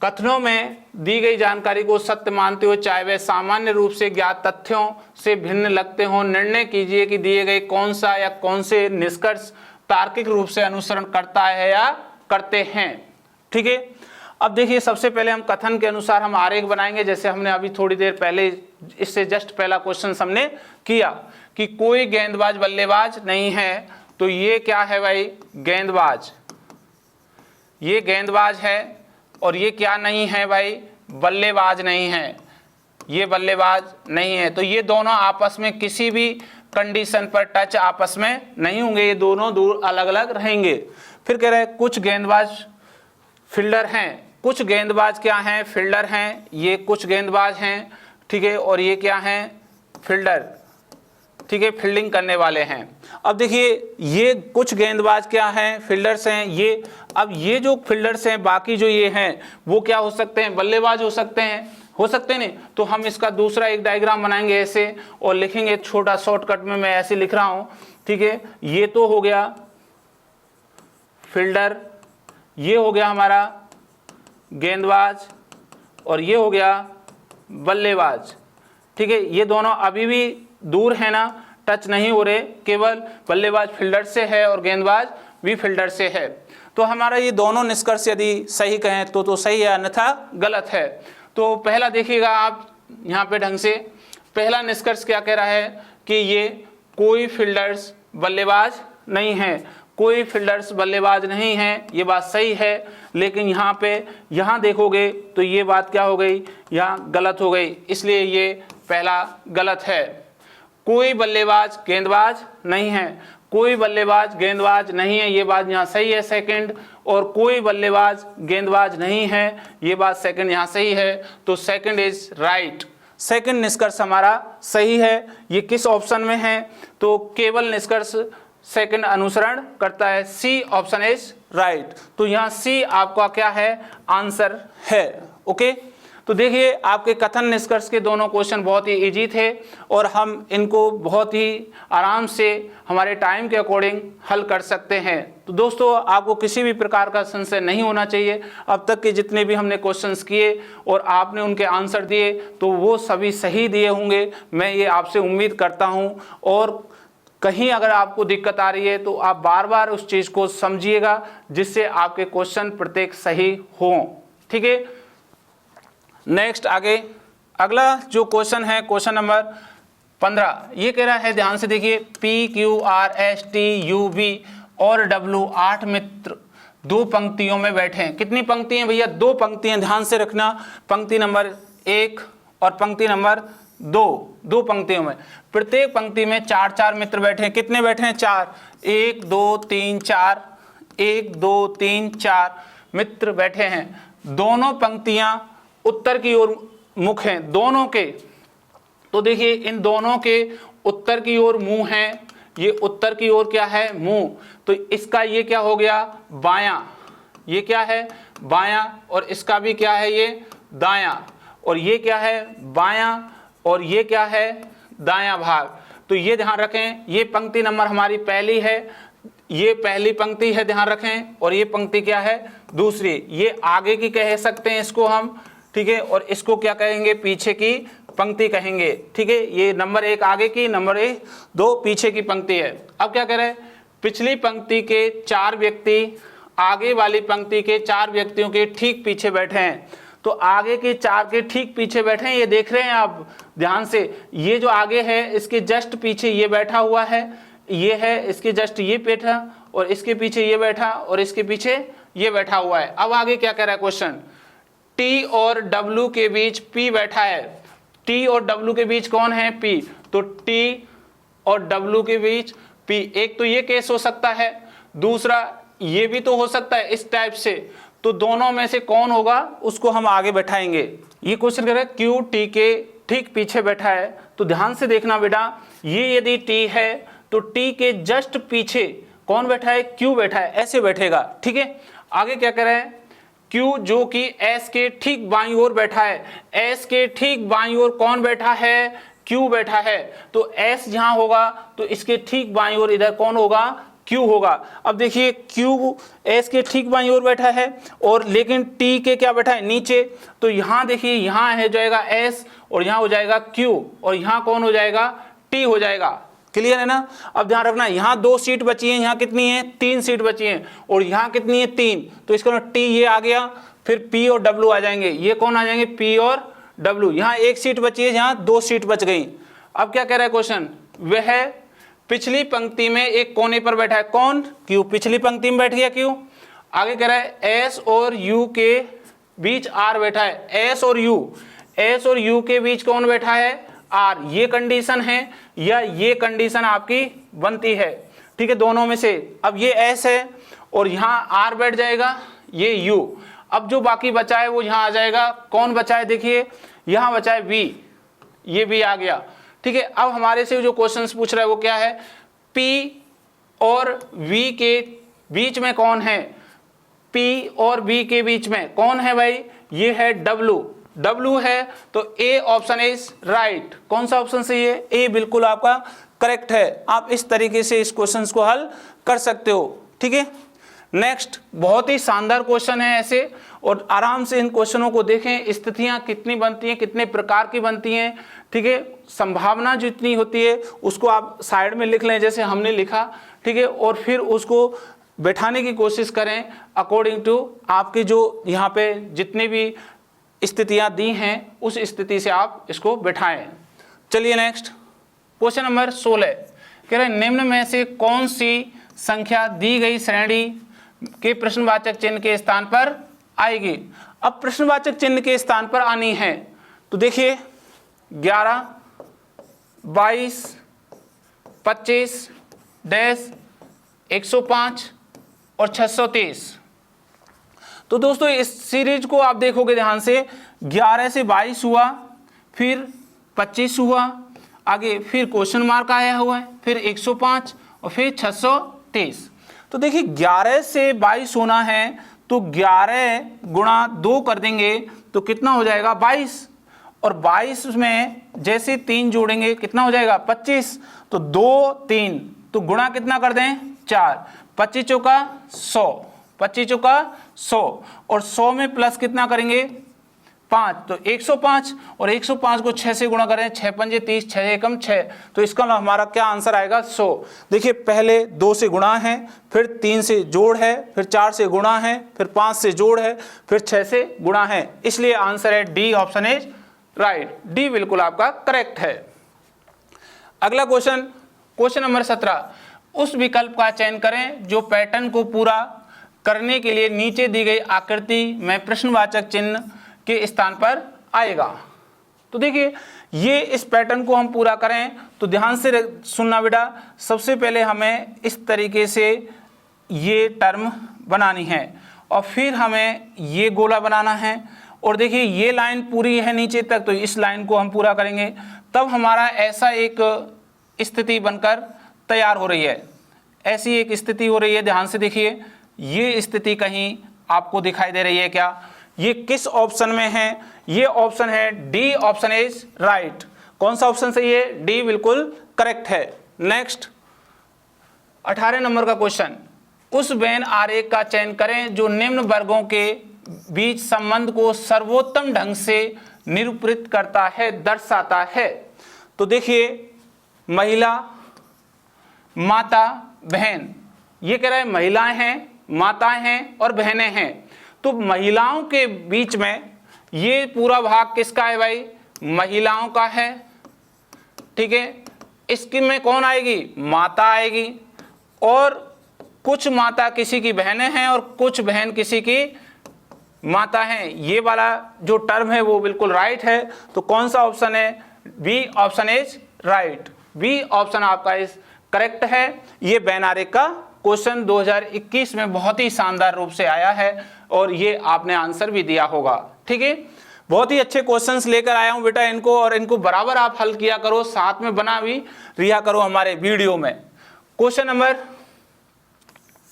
कथनों में दी गई जानकारी को सत्य मानते हुए, चाहे वह सामान्य रूप से ज्ञात तथ्यों से भिन्न लगते हों, निर्णय कीजिए कि दिए गए कौन सा या कौन से निष्कर्ष तार्किक रूप से अनुसरण करता है या करते हैं। ठीक है, अब देखिए सबसे पहले हम कथन के अनुसार हम आरेख बनाएंगे, जैसे हमने अभी थोड़ी देर पहले इससे जस्ट पहला क्वेश्चन हमने किया कि कोई गेंदबाज बल्लेबाज नहीं है, तो ये क्या है भाई, गेंदबाज, ये गेंदबाज है, और ये क्या नहीं है भाई, बल्लेबाज नहीं है, ये बल्लेबाज नहीं है। तो ये दोनों आपस में किसी भी कंडीशन पर टच आपस में नहीं होंगे, ये दोनों दूर अलग अलग रहेंगे। फिर कह रहे हैं कुछ गेंदबाज फील्डर हैं, कुछ गेंदबाज क्या हैं, फील्डर हैं, ये कुछ गेंदबाज हैं, ठीक है, और ये क्या हैं, फील्डर, ठीक है, फील्डिंग करने वाले हैं। अब देखिए ये कुछ गेंदबाज क्या हैं, फील्डर्स हैं, ये अब ये जो फील्डर्स हैं, बाकी जो ये हैं वो क्या हो सकते हैं, बल्लेबाज हो सकते हैं, हो सकते हैं नहीं, तो हम इसका दूसरा एक डायग्राम बनाएंगे ऐसे और लिखेंगे, छोटा शॉर्टकट में मैं ऐसे लिख रहा हूँ, ठीक है, ये तो हो गया फील्डर, ये हो गया हमारा गेंदबाज, और ये हो गया बल्लेबाज। ठीक है, ये दोनों अभी भी दूर है ना, टच नहीं हो रहे, केवल बल्लेबाज फील्डर से है और गेंदबाज भी फील्डर से है। तो हमारा ये दोनों निष्कर्ष यदि सही कहें तो सही है, अन्यथा गलत है। तो पहला देखिएगा आप यहाँ पे ढंग से, पहला निष्कर्ष क्या कह रहा है कि ये कोई फील्डर्स बल्लेबाज नहीं है, कोई फील्डर्स बल्लेबाज नहीं है, ये बात सही है। लेकिन यहाँ पे यहाँ देखोगे तो ये बात क्या हो गई, यहाँ गलत हो गई, इसलिए ये पहला गलत है। कोई बल्लेबाज गेंदबाज नहीं है, कोई बल्लेबाज गेंदबाज नहीं है, ये बात यहाँ सही है सेकंड, और कोई बल्लेबाज गेंदबाज नहीं है, ये बात सेकंड यहाँ सही है। तो सेकंड इज राइट, सेकंड निष्कर्ष हमारा सही है। ये किस ऑप्शन में है, तो केवल निष्कर्ष सेकंड अनुसरण करता है, सी ऑप्शन इज राइट। तो यहाँ सी आपका क्या है, आंसर है। ओके, तो देखिए आपके कथन निष्कर्ष के दोनों क्वेश्चन बहुत ही इजी थे और हम इनको बहुत ही आराम से हमारे टाइम के अकॉर्डिंग हल कर सकते हैं। तो दोस्तों आपको किसी भी प्रकार का संशय नहीं होना चाहिए। अब तक के जितने भी हमने क्वेश्चंस किए और आपने उनके आंसर दिए तो वो सभी सही दिए होंगे, मैं ये आपसे उम्मीद करता हूँ। और कहीं अगर आपको दिक्कत आ रही है तो आप बार बार उस चीज़ को समझिएगा जिससे आपके क्वेश्चन प्रत्येक सही हों। ठीक है, नेक्स्ट आगे अगला जो क्वेश्चन है क्वेश्चन नंबर 15, ये कह रहा है, ध्यान से देखिए, PQRSTUV और W 8 मित्र दो पंक्तियों में बैठे हैं। कितनी पंक्ति हैं भैया, दो पंक्तियां, ध्यान से रखना, पंक्ति नंबर 1 और पंक्ति नंबर 2, दो पंक्तियों में, प्रत्येक पंक्ति में 4-4 मित्र बैठे हैं। कितने बैठे हैं, 4, 1 2 3 4, 1 2 3 4 मित्र बैठे हैं। दोनों पंक्तियां उत्तर की ओर मुख हैं दोनों के, तो देखिए इन दोनों के उत्तर की ओर मुंह है, ये उत्तर की ओर क्या है, मुंह, तो इसका ये क्या हो गया, बायां, ये क्या है, बायां, और इसका भी क्या है, ये दायां, और ये क्या है, बायां, और ये क्या है, दायां भाग। तो ये ध्यान रखें, ये पंक्ति नंबर हमारी पहली है, ये पहली पंक्ति है, ध्यान रखें, और ये पंक्ति क्या है, दूसरी, ये आगे की कह सकते हैं इसको हम, ठीक है, और इसको क्या कहेंगे, पीछे की पंक्ति कहेंगे। ठीक है, ये नंबर 1 आगे की, नंबर 2 पीछे की पंक्ति है। अब क्या कह रहे हैं, पिछली पंक्ति के 4 व्यक्ति आगे वाली पंक्ति के 4 व्यक्तियों के ठीक पीछे बैठे हैं। तो आगे के 4 के ठीक पीछे बैठे हैं, ये देख रहे हैं आप ध्यान से, ये जो आगे है इसके जस्ट पीछे ये बैठा हुआ है, ये है इसके जस्ट ये बैठा, और इसके पीछे ये बैठा और इसके पीछे ये बैठा हुआ है। अब आगे क्या कह रहा है क्वेश्चन, T और W के बीच P बैठा है। T और W के बीच कौन है? P। तो T और W के बीच P, एक तो ये केस हो सकता है, दूसरा ये भी तो हो सकता है इस टाइप से। तो दोनों में से कौन होगा उसको हम आगे बैठाएंगे। ये क्वेश्चन कह रहा है Q T के ठीक पीछे बैठा है। तो ध्यान से देखना बेटा, ये यदि T है तो T के जस्ट पीछे कौन बैठा है? Q बैठा है, ऐसे बैठेगा। ठीक है, आगे क्या कह रहा है, Q जो कि S के ठीक बाईं ओर बैठा है। S के ठीक बाईं ओर कौन बैठा है? Q बैठा है। तो S जहां होगा तो इसके ठीक बाईं ओर इधर कौन होगा? Q होगा। अब देखिए Q S के ठीक बाईं ओर बैठा है और लेकिन T के क्या बैठा है? नीचे। तो यहाँ देखिए, यहाँ है जाएगा S और यहाँ हो जाएगा Q और यहाँ कौन हो जाएगा? T हो जाएगा। क्लियर है ना? अब ध्यान रखना, यहाँ 2 सीट बची है, यहाँ कितनी है? 3 सीट बची है और यहाँ कितनी है? 3। तो इसका T ये आ गया, फिर P और W आ जाएंगे। ये कौन आ जाएंगे? P और W। यहाँ 1 सीट बची है, यहाँ 2 सीट बच गई। अब क्या कह रहा है क्वेश्चन, वह पिछली पंक्ति में एक कोने पर बैठा है। कौन? Q। पिछली पंक्ति में बैठ गया Q। आगे कह रहा है S और U के बीच R बैठा है। S और U के बीच कौन बैठा है? R। ये कंडीशन है या ये कंडीशन आपकी बनती है। ठीक है, दोनों में से। अब ये S है और यहाँ R बैठ जाएगा, ये U। अब जो बाकी बचा है वो यहाँ आ जाएगा। कौन बचा है? देखिए यहाँ बचा है V, ये भी आ गया। ठीक है, अब हमारे से जो क्वेश्चंस पूछ रहा है वो क्या है, P और V के बीच में कौन है? P और V के बीच में कौन है भाई? ये है W है। तो A ऑप्शन इज राइट। कौन सा ऑप्शन सही है? A बिल्कुल आपका करेक्ट है। आप इस तरीके से इस क्वेश्चंस को हल कर सकते हो। ठीक है, नेक्स्ट बहुत ही शानदार क्वेश्चन है ऐसे, और आराम से इन क्वेश्चनों को देखें। स्थितियां कितनी बनती हैं, कितने प्रकार की बनती हैं। ठीक है, संभावना जितनी होती है उसको आप साइड में लिख लें जैसे हमने लिखा। ठीक है, और फिर उसको बैठाने की कोशिश करें अकॉर्डिंग टू आपके जो यहाँ पे जितनी भी स्थितियां दी हैं उस स्थिति से आप इसको बैठाएं। चलिए नेक्स्ट क्वेश्चन नंबर 16 कह रहे हैं, निम्न में से कौन सी संख्या दी गई श्रेणी के प्रश्नवाचक चिन्ह के स्थान पर आएगी? अब प्रश्नवाचक चिन्ह के स्थान पर आनी है तो देखिए 11, 22, 25, 105 और 623। तो दोस्तों इस सीरीज को आप देखोगे ध्यान से, 11 से 22 हुआ, फिर 25 हुआ, आगे फिर क्वेश्चन मार्क आया हुआ है, फिर 105 और फिर 623। तो देखिए 11 से 22 होना है तो 11 गुणा 2 कर देंगे तो कितना हो जाएगा? 22। और 22 में जैसे 3 जोड़ेंगे कितना हो जाएगा? 25। तो 2 3 तो गुणा कितना कर दें? 4। 25 चौका 100, 25 चौका 100 और 100 में प्लस कितना करेंगे? 5। तो 105 और 105 को 6 से गुणा करें, 6 पंजे 30, 6 एकम 6। तो इसका हमारा क्या आंसर आएगा? 100। देखिए पहले 2 से गुणा है, फिर 3 से जोड़ है, फिर 4 से गुणा है, फिर 5 से जोड़ है, फिर 6 से गुणा है। इसलिए आंसर है D option is right. D बिल्कुल आपका करेक्ट है। अगला क्वेश्चन, क्वेश्चन नंबर 17, उस विकल्प का चयन करें जो पैटर्न को पूरा करने के लिए नीचे दी गई आकृति में प्रश्नवाचक चिन्ह के स्थान पर आएगा। तो देखिए ये इस पैटर्न को हम पूरा करें तो ध्यान से सुनना बेटा। सबसे पहले हमें इस तरीके से ये टर्म बनानी है और फिर हमें ये गोला बनाना है, और देखिए ये लाइन पूरी है नीचे तक, तो इस लाइन को हम पूरा करेंगे, तब हमारा ऐसा एक स्थिति बनकर तैयार हो रही है। ऐसी एक स्थिति हो रही है, ध्यान से देखिए। ये स्थिति कहीं आपको दिखाई दे रही है क्या? ये किस ऑप्शन में है? ये ऑप्शन है डी ऑप्शन इज राइट। कौन सा ऑप्शन सही है? डी बिल्कुल करेक्ट है। नेक्स्ट 18 नंबर का क्वेश्चन, उस वेन आरेख का चयन करें जो निम्न वर्गों के बीच संबंध को सर्वोत्तम ढंग से निरूपित करता है, दर्शाता है। तो देखिए महिला, माता, बहन, ये कह रहा है महिलाएं हैं, माताएं हैं और बहनें हैं। तो महिलाओं के बीच में ये पूरा भाग किसका है भाई? महिलाओं का है। ठीक है, इसके में कौन आएगी? माता आएगी। और कुछ माता किसी की बहनें हैं और कुछ बहन किसी की माता हैं, ये वाला जो टर्म है वो बिल्कुल राइट है। तो कौन सा ऑप्शन है? B option is right, B option आपका इस करेक्ट है। ये बैनारे का क्वेश्चन 2021 में बहुत ही शानदार रूप से आया है और ये आपने आंसर भी दिया होगा। ठीक है, बहुत ही अच्छे क्वेश्चंस लेकर आया हूं बेटा इनको, और इनको बराबर आप हल किया करो, साथ में बना भी रिया करो हमारे वीडियो में। क्वेश्चन नंबर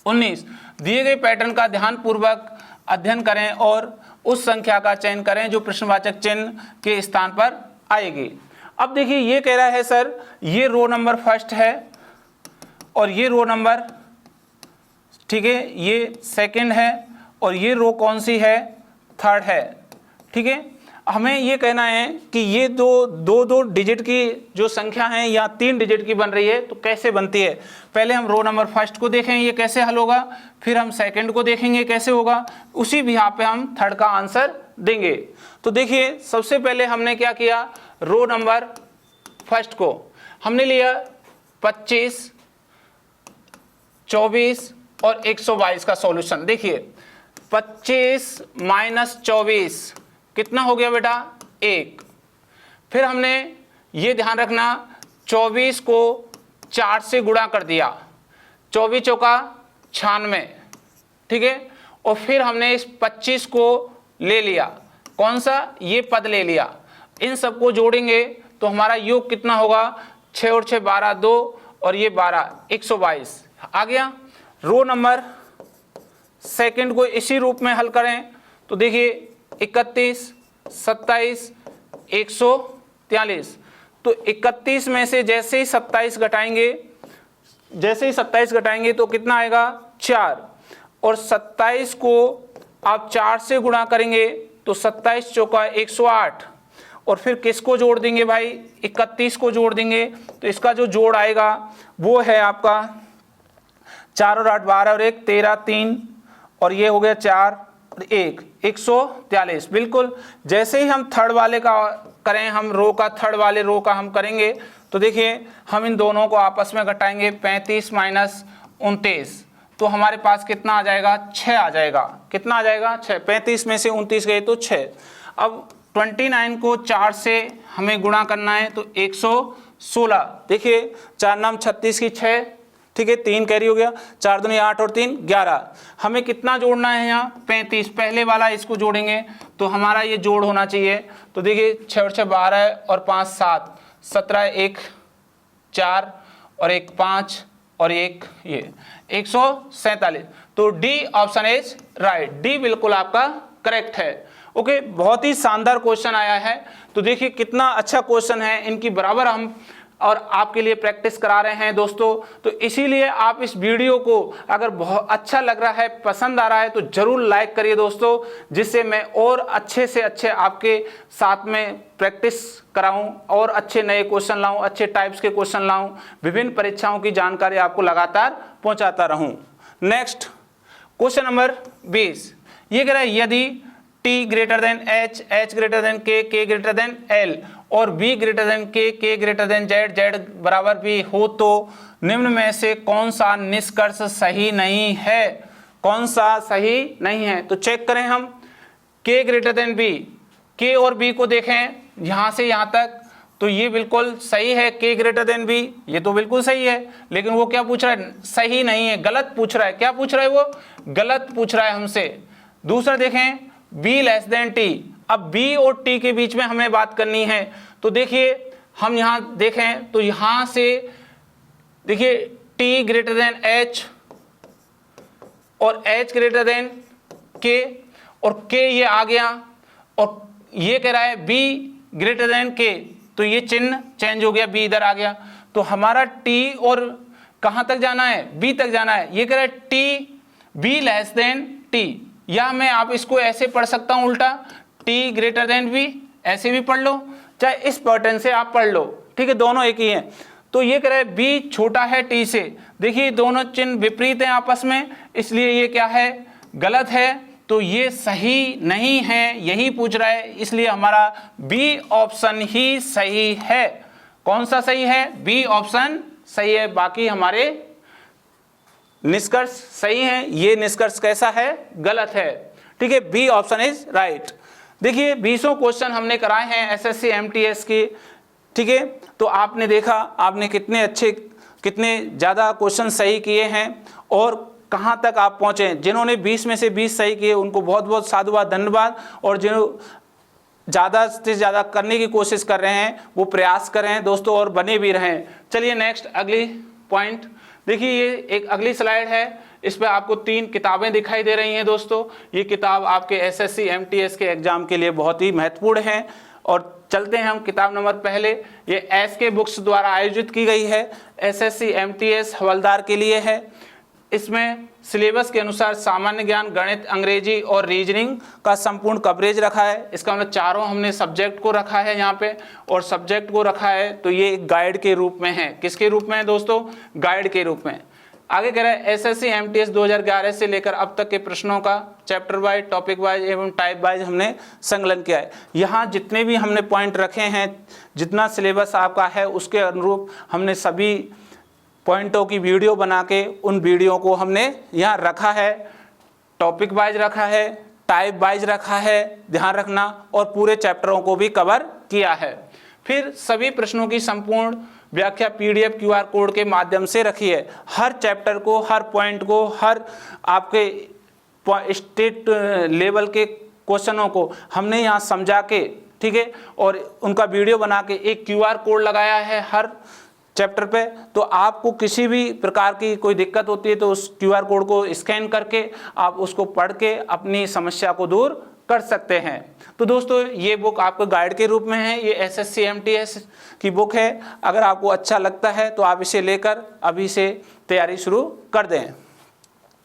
19, दिए गए पैटर्न का ध्यानपूर्वक अध्ययन करें और उस संख्या का चयन करें जो प्रश्नवाचक चिन्ह के स्थान पर आएगी। अब देखिए ये कह रहा है सर ये रो नंबर फर्स्ट है और ये रो नंबर, ठीक है, ये सेकंड है और ये रो कौन सी है? थर्ड है। ठीक है, हमें ये कहना है कि ये दो डिजिट की जो संख्या है या 3 डिजिट की बन रही है, तो कैसे बनती है? पहले हम रो नंबर फर्स्ट को देखें ये कैसे हल होगा, फिर हम सेकंड को देखेंगे कैसे होगा, उसी बिहार पे हम थर्ड का आंसर देंगे। तो देखिए सबसे पहले हमने क्या किया, रो नंबर फर्स्ट को हमने लिया 25, 24 और 122 का सॉल्यूशन। देखिए 25 माइनस 24 कितना हो गया बेटा? 1। फिर हमने ये ध्यान रखना 24 को 4 से गुणा कर दिया, 24 चौका 96, ठीक है। और फिर हमने इस 25 को ले लिया, कौन सा? ये पद ले लिया। इन सबको जोड़ेंगे तो हमारा योग कितना होगा? 6 और 6 12, 2 और ये 12, 122 आ गया। रो नंबर सेकंड को इसी रूप में हल करें तो देखिए 31, 27, 143। तो 31 में से जैसे ही 27 घटाएंगे तो कितना आएगा? 4। और 27 को आप 4 से गुणा करेंगे तो 27 चौका 108। और फिर किसको जोड़ देंगे भाई? 31 को जोड़ देंगे। तो इसका जो जोड़ आएगा वो है आपका 4 और 8 12 और 1 13 3 और ये हो गया 4 और 1 143। बिल्कुल जैसे ही हम थर्ड वाले का करें, हम रो का थर्ड वाले रो का हम करेंगे तो देखिए हम इन दोनों को आपस में घटाएंगे। 35 माइनस 29 तो हमारे पास कितना आ जाएगा? 6 आ जाएगा। कितना आ जाएगा? 6। 35 में से 29 गए तो 6। अब 29 को 4 से हमें गुणा करना है तो 116। देखिए 4 नाम 36 की 6, ठीक है, 3 कैरी हो गया, 4 दूनी 8 और 3 11। हमें कितना जोड़ना है यहाँ? 35। पहले वाला इसको जोड़ेंगे तो हमारा ये जोड़ होना चाहिए। तो देखिए 6 और 6 12 और 5 7 17, 1 4 और 1 5 और 1 ये 147। तो D option is right, D बिल्कुल आपका करेक्ट है। ओके, बहुत ही शानदार क्वेश्चन आया है। तो देखिए कितना अच्छा क्वेश्चन है, इनकी बराबर हम और आपके लिए प्रैक्टिस करा रहे हैं दोस्तों। तो इसीलिए आप इस वीडियो को अगर बहुत अच्छा लग रहा है, पसंद आ रहा है तो जरूर लाइक करिए दोस्तों, जिससे मैं और अच्छे से अच्छे आपके साथ में प्रैक्टिस कराऊं और अच्छे नए क्वेश्चन लाऊं, अच्छे टाइप्स के क्वेश्चन लाऊं, विभिन्न परीक्षाओं की जानकारी आपको लगातार पहुंचाता रहूं। नेक्स्ट क्वेश्चन नंबर 20, ये कह रहा है यदि T greater than H, H greater than K, K greater than L और B greater than K, K greater than Z, Z बराबर B हो तो निम्न में से कौन सा निष्कर्ष सही नहीं है? कौन सा सही नहीं है? तो चेक करें हम। K greater than B, K और B को देखें यहाँ से यहाँ तक तो ये बिल्कुल सही है। K ग्रेटर देन B ये तो बिल्कुल सही है, लेकिन वो क्या पूछ रहा है? सही नहीं है, गलत पूछ रहा है। क्या पूछ रहा है वो? गलत पूछ रहा है हमसे। दूसरा देखें B लेस देन T। अब B और T के बीच में हमें बात करनी है तो देखिए हम यहाँ देखें तो यहाँ से देखिए T ग्रेटर देन H और H ग्रेटर देन K और K ये आ गया और ये कह रहा है B ग्रेटर देन K, तो ये चिन्ह चेंज हो गया, B इधर आ गया। तो हमारा T और कहाँ तक जाना है? B तक जाना है। ये कह रहा है T B less than T, या मैं आप इसको ऐसे पढ़ सकता हूं उल्टा, T ग्रेटर देन B, ऐसे भी पढ़ लो, चाहे इस पैटर्न से आप पढ़ लो, ठीक है, दोनों एक ही हैं। तो ये कह रहा है B छोटा है T से। देखिए दोनों चिन्ह विपरीत हैं आपस में, इसलिए ये क्या है? गलत है। तो ये सही नहीं है, यही पूछ रहा है, इसलिए हमारा B ऑप्शन ही सही है। कौन सा सही है? B ऑप्शन सही है। बाकी हमारे निष्कर्ष सही है, ये निष्कर्ष कैसा है, गलत है। ठीक है, बी ऑप्शन इज राइट। देखिए 20 क्वेश्चन हमने कराए हैं एसएससी एमटीएस के। ठीक है, तो आपने देखा आपने कितने अच्छे कितने ज़्यादा क्वेश्चन सही किए हैं और कहाँ तक आप पहुँचे। जिन्होंने 20 में से 20 सही किए उनको बहुत बहुत साधुवाद, धन्यवाद। और जो ज़्यादा से ज़्यादा करने की कोशिश कर रहे हैं वो प्रयास कर रहे हैं दोस्तों, और बने भी रहें। चलिए नेक्स्ट अगली पॉइंट देखिए, ये एक अगली स्लाइड है, इस पर आपको 3 किताबें दिखाई दे रही हैं दोस्तों। ये किताब आपके एसएससी एमटीएस के एग्जाम के लिए बहुत ही महत्वपूर्ण है। और चलते हैं हम किताब नंबर पहले, ये एसके बुक्स द्वारा आयोजित की गई है, एसएससी एमटीएस हवलदार के लिए है। इसमें सिलेबस के अनुसार सामान्य ज्ञान, गणित, अंग्रेजी और रीजनिंग का संपूर्ण कवरेज रखा है। इसका मतलब चारों हमने सब्जेक्ट को रखा है यहाँ पे, और सब्जेक्ट को रखा है तो ये एक गाइड के रूप में है। किसके रूप में है दोस्तों, गाइड के रूप में। आगे कह रहा है एसएससी एमटीएस 2011 से लेकर अब तक के प्रश्नों का चैप्टर वाइज, टॉपिक वाइज एवं टाइप वाइज हमने संकलन किया है। यहाँ जितने भी हमने पॉइंट रखे हैं, जितना सिलेबस आपका है उसके अनुरूप हमने सभी पॉइंटों की वीडियो बना के उन वीडियो को हमने यहाँ रखा है। टॉपिक वाइज रखा है, टाइप वाइज रखा है, ध्यान रखना, और पूरे चैप्टरों को भी कवर किया है। फिर सभी प्रश्नों की संपूर्ण व्याख्या पीडीएफ क्यूआर कोड के माध्यम से रखी है। हर चैप्टर को, हर पॉइंट को, हर आपके स्टेट लेवल के क्वेश्चनों को हमने यहाँ समझा के, ठीक है, और उनका वीडियो बना के एक क्यूआर कोड लगाया है हर चैप्टर पे। तो आपको किसी भी प्रकार की कोई दिक्कत होती है तो उस क्यूआर कोड को स्कैन करके आप उसको पढ़ के अपनी समस्या को दूर कर सकते हैं। तो दोस्तों ये बुक आपको गाइड के रूप में है, ये एसएससी एमटीएस की बुक है। अगर आपको अच्छा लगता है तो आप इसे लेकर अभी से तैयारी शुरू कर दें।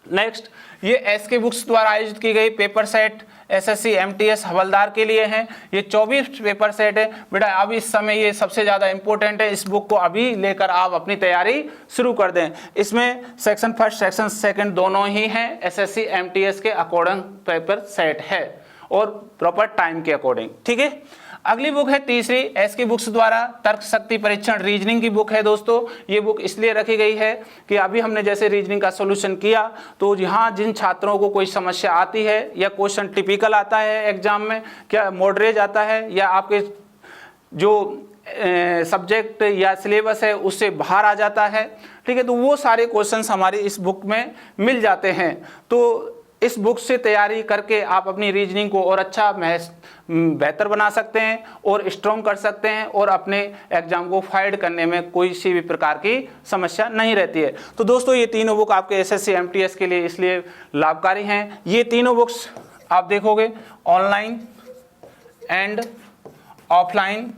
नेक्स्ट, ये एसके बुक्स द्वारा आयोजित की गई पेपर सेट एसएससी एमटीएस हवलदार के लिए है। ये 24 पेपर सेट है बेटा। अब इस समय ये सबसे ज़्यादा इंपॉर्टेंट है, इस बुक को अभी लेकर आप अपनी तैयारी शुरू कर दें। इसमें सेक्शन फर्स्ट, सेक्शन सेकंड दोनों ही हैं। एसएससी एमटीएस के अकॉर्डिंग पेपर सेट है और प्रॉपर टाइम के अकॉर्डिंग। ठीक है, अगली बुक है तीसरी, एसके बुक्स द्वारा तर्क शक्ति परीक्षण रीजनिंग की बुक है दोस्तों। ये बुक इसलिए रखी गई है कि अभी हमने जैसे रीजनिंग का सॉल्यूशन किया, तो यहाँ जिन छात्रों को कोई समस्या आती है या क्वेश्चन टिपिकल आता है एग्जाम में, क्या मॉडरेज आता है या आपके जो सब्जेक्ट या सिलेबस है उससे बाहर आ जाता है, ठीक है, तो वो सारे क्वेश्चंस हमारी इस बुक में मिल जाते हैं। तो इस बुक से तैयारी करके आप अपनी रीजनिंग को और अच्छा बेहतर बना सकते हैं और स्ट्रॉन्ग कर सकते हैं, और अपने एग्जाम को फाइट करने में कोई सी भी प्रकार की समस्या नहीं रहती है। तो दोस्तों ये तीनों बुक आपके एसएससी एमटीएस के लिए इसलिए लाभकारी हैं। ये तीनों बुक्स आप देखोगे ऑनलाइन एंड ऑफलाइन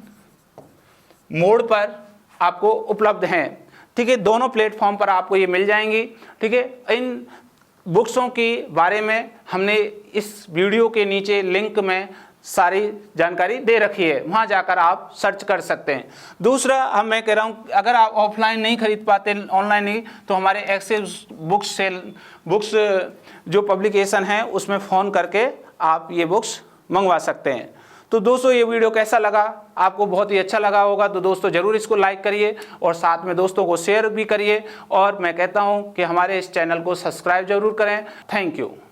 मोड पर आपको उपलब्ध हैं। ठीक है, दोनों प्लेटफॉर्म पर आपको ये मिल जाएंगी। ठीक है, इन बुक्सों के बारे में हमने इस वीडियो के नीचे लिंक में सारी जानकारी दे रखी है, वहाँ जाकर आप सर्च कर सकते हैं। दूसरा मैं कह रहा हूँ, अगर आप ऑफलाइन नहीं खरीद पाते, ऑनलाइन नहीं, तो हमारे एक्सेस बुक्स जो पब्लिकेशन है उसमें फ़ोन करके आप ये बुक्स मंगवा सकते हैं। तो दोस्तों ये वीडियो कैसा लगा, आपको बहुत ही अच्छा लगा होगा, तो दोस्तों ज़रूर इसको लाइक करिए और साथ में दोस्तों को शेयर भी करिए। और मैं कहता हूँ कि हमारे इस चैनल को सब्सक्राइब जरूर करें। Thank you.